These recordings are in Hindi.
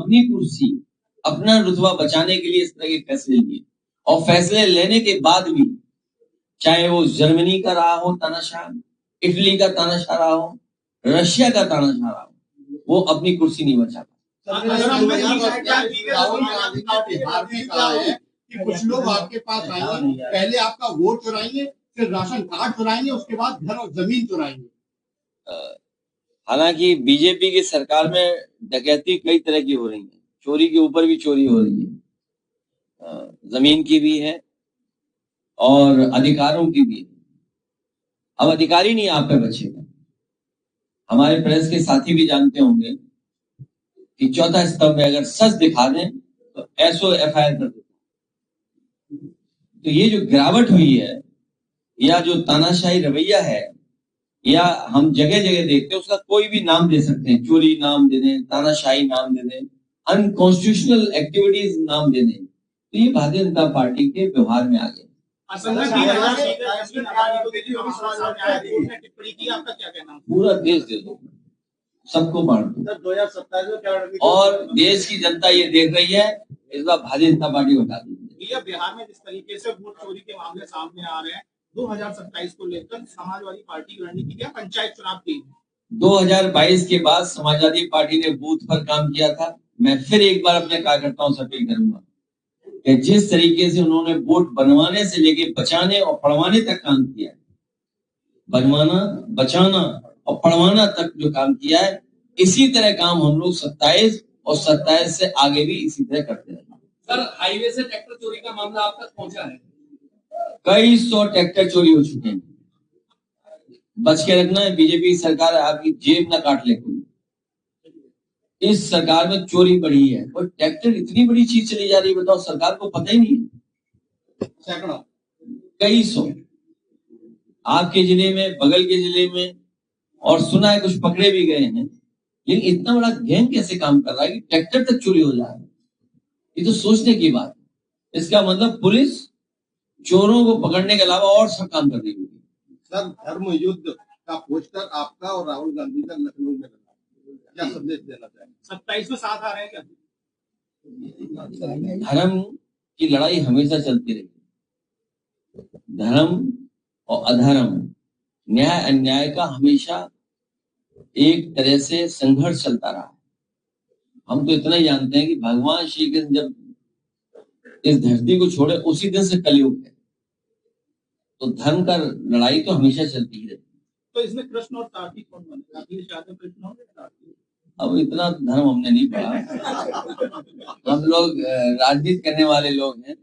अपनी कुर्सी, अपना रुतबा बचाने के लिए इस तरह के फैसले लिए, और फैसले लेने के बाद भी चाहे वो जर्मनी का रहा हो तानाशाह, इटली का तानाशाह रहा हो, रशिया का तानाशाह रहा हो, वो अपनी कुर्सी नहीं बचा पाता। कि कुछ लोग आपके पास आएंगे, पहले आपका वोट चुराएंगे, फिर राशन कार्ड चुराएंगे, उसके बाद घर और जमीन चुराएंगे। हालांकि बीजेपी की सरकार में डकैती कई तरह की हो रही है, चोरी के ऊपर भी चोरी हो रही है, जमीन की भी है और अधिकारों की भी है। अब अधिकारी नहीं आप पे बचेगा। हमारे प्रेस के साथी भी जानते होंगे कि चौथा स्तंभ में अगर सच दिखा दें तो एसओ एफआईआर कर देते। तो ये जो गिरावट हुई है या जो तानाशाही रवैया है, या हम जगह जगह देखते हैं, उसका कोई भी नाम दे सकते हैं, चोरी नाम दे दें, तानाशाही नाम दे दें, अनकॉन्स्टिट्यूशनल एक्टिविटीज नाम दे दें, तो ये भारतीय जनता पार्टी के व्यवहार में आ गया। पूरा देश दे दो, सबको बांट दो। 2027 में क्या और देश की जनता ये देख रही है, इस बार भारतीय जनता पार्टी बता दी। बिहार में जिस तरीके से वोट चोरी के मामले सामने आ रहे हैं, 2027 को लेकर समाजवादी पार्टी की रणनीति क्या, पंचायत चुनाव की 2022 के बाद समाजवादी पार्टी ने बूथ पर काम किया था। मैं फिर एक बार अपने कार्यकर्ताओं से अपील करूंगा कि जिस तरीके से उन्होंने वोट बनवाने से लेके बचाने और पढ़वाने तक काम किया है, बनवाना, बचाना और पढ़वाना तक जो काम किया है, इसी तरह काम हम लोग 27 और 27 से आगे भी इसी तरह करते रहेंगे। सर, हाईवे से ट्रैक्टर चोरी का मामला आप तक पहुंचा है? कई 100 ट्रैक्टर चोरी हो चुके हैं। बच के रखना है, बीजेपी की सरकार आपकी जेब ना काट ले कोई। इस सरकार में चोरी बढ़ी है और ट्रैक्टर इतनी बड़ी चीज चली जा रही है, बताओ, सरकार को पता ही नहीं है। सैकड़ों, कई 100 आपके जिले में, बगल के जिले में, और सुना है कुछ पकड़े भी गए हैं। लेकिन इतना बड़ा गैंग कैसे काम कर रहा है कि ट्रैक्टर तक चोरी हो जा रहा है? ये तो सोचने की बात है। इसका मतलब पुलिस चोरों को पकड़ने के अलावा और सब काम कर रही है। सर, धर्म युद्ध का पोस्टर आपका और राहुल गांधी का लखनऊ में लगा, क्या संदेश देना चाहेंगे? 27 में साथ आ रहे हैं क्या? धर्म की लड़ाई हमेशा चलती रही। धर्म और अधर्म, न्याय अन्याय का हमेशा एक तरह से संघर्ष चलता रहा है। हम तो इतना ही जानते हैं कि भगवान श्री कृष्ण जब इस धरती को छोड़े, उसी दिन से कलयुग है। तो धर्म का लड़ाई तो हमेशा चलती ही रहती है। तो इसमें कृष्ण और कार्तिक कौन बनेगा? कृष्ण और कार्तिक? अब इतना धर्म हमने नहीं पढ़ा। हम लोग राजनीति करने वाले लोग हैं,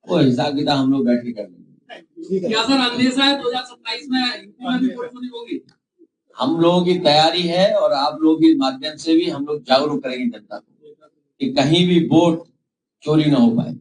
वो हिसाब किताब हम लोग बैठ के कर लेंगे। क्या सर अंदेशा है 2027 में यूपी में भी वोट चोरी होगी? हम लोगों की तैयारी है और आप लोगों के माध्यम से भी हम लोग जागरूक करेंगे जनता को कि कहीं भी वोट चोरी ना हो पाए।